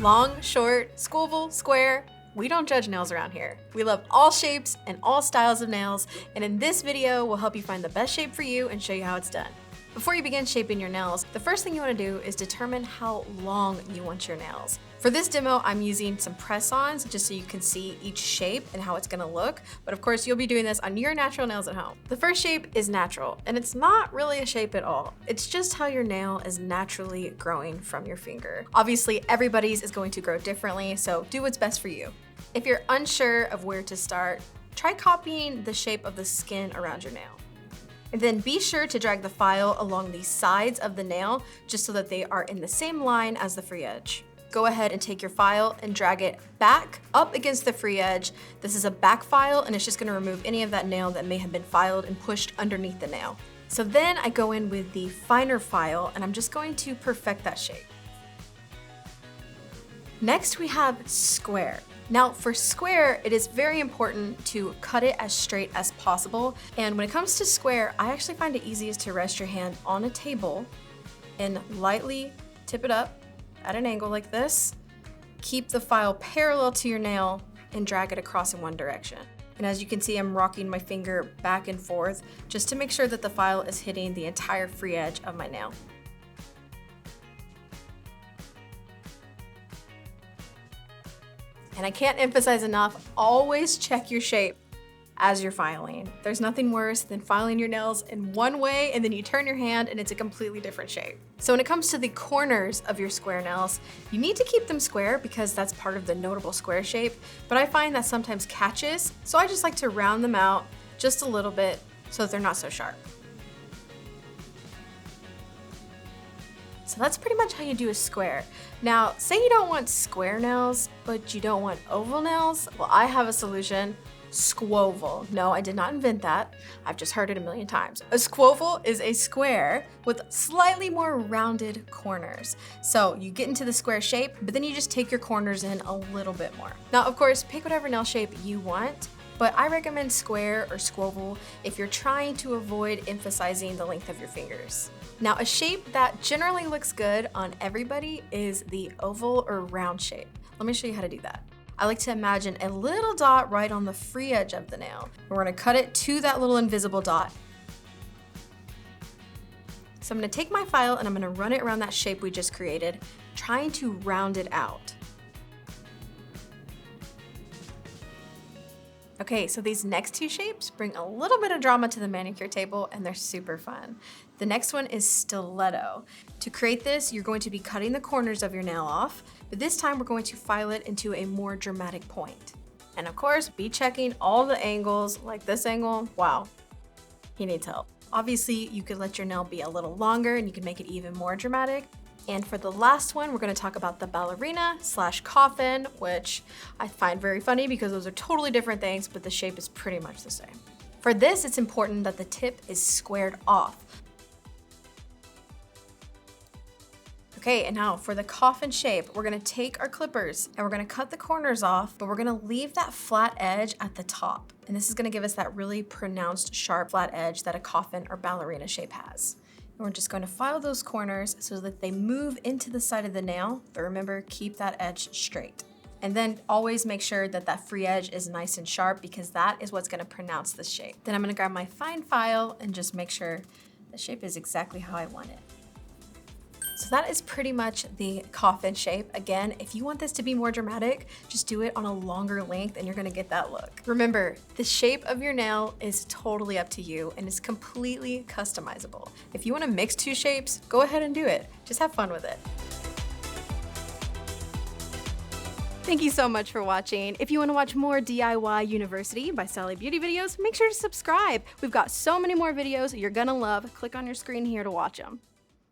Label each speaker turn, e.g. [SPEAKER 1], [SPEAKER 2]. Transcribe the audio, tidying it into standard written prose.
[SPEAKER 1] Long, short, squoval, square, we don't judge nails around here. We love all shapes and all styles of nails, and in this video, we'll help you find the best shape for you and show you how it's done. Before you begin shaping your nails, the first thing you want to do is determine how long you want your nails. For this demo, I'm using some press-ons just so you can see each shape and how it's going to look, but of course you'll be doing this on your natural nails at home. The first shape is natural, and it's not really a shape at all. It's just how your nail is naturally growing from your finger. Obviously, everybody's is going to grow differently, so do what's best for you. If you're unsure of where to start, try copying the shape of the skin around your nail. And then be sure to drag the file along the sides of the nail just so that they are in the same line as the free edge. Go ahead and take your file and drag it back up against the free edge. This is a back file and it's just going to remove any of that nail that may have been filed and pushed underneath the nail. So then I go in with the finer file and I'm just going to perfect that shape. Next we have square. Now for square, it is very important to cut it as straight as possible. And when it comes to square, I actually find it easiest to rest your hand on a table and lightly tip it up at an angle like this. Keep the file parallel to your nail and drag it across in one direction. And as you can see, I'm rocking my finger back and forth just to make sure that the file is hitting the entire free edge of my nail. And I can't emphasize enough, always check your shape as you're filing. There's nothing worse than filing your nails in one way and then you turn your hand and it's a completely different shape. So when it comes to the corners of your square nails, you need to keep them square because that's part of the notable square shape, but I find that sometimes catches, so I just like to round them out just a little bit so that they're not so sharp. So that's pretty much how you do a square. Now, say you don't want square nails, but you don't want oval nails. Well, I have a solution, squoval. No, I did not invent that. I've just heard it a million times. A squoval is a square with slightly more rounded corners. So you get into the square shape, but then you just take your corners in a little bit more. Now, of course, pick whatever nail shape you want, but I recommend square or squoval if you're trying to avoid emphasizing the length of your fingers. Now, a shape that generally looks good on everybody is the oval or round shape. Let me show you how to do that. I like to imagine a little dot right on the free edge of the nail. We're gonna cut it to that little invisible dot. So I'm gonna take my file and I'm gonna run it around that shape we just created, trying to round it out. Okay, so these next two shapes bring a little bit of drama to the manicure table and they're super fun. The next one is stiletto. To create this, you're going to be cutting the corners of your nail off, but this time we're going to file it into a more dramatic point. And of course, be checking all the angles, like this angle, wow, he needs help. Obviously, you could let your nail be a little longer and you can make it even more dramatic. And for the last one, we're gonna talk about the ballerina / coffin, which I find very funny because those are totally different things, but the shape is pretty much the same. For this, it's important that the tip is squared off. Okay, and now for the coffin shape, we're gonna take our clippers and we're gonna cut the corners off, but we're gonna leave that flat edge at the top. And this is gonna give us that really pronounced sharp flat edge that a coffin or ballerina shape has. And we're just going to file those corners so that they move into the side of the nail, but remember, keep that edge straight. And then always make sure that that free edge is nice and sharp because that is what's gonna pronounce this shape. Then I'm gonna grab my fine file and just make sure the shape is exactly how I want it. So that is pretty much the coffin shape. Again, if you want this to be more dramatic, just do it on a longer length and you're gonna get that look. Remember, the shape of your nail is totally up to you and it's completely customizable. If you wanna mix two shapes, go ahead and do it. Just have fun with it. Thank you so much for watching. If you want to watch more DIY University by Sally Beauty videos, make sure to subscribe. We've got so many more videos you're gonna love. Click on your screen here to watch them.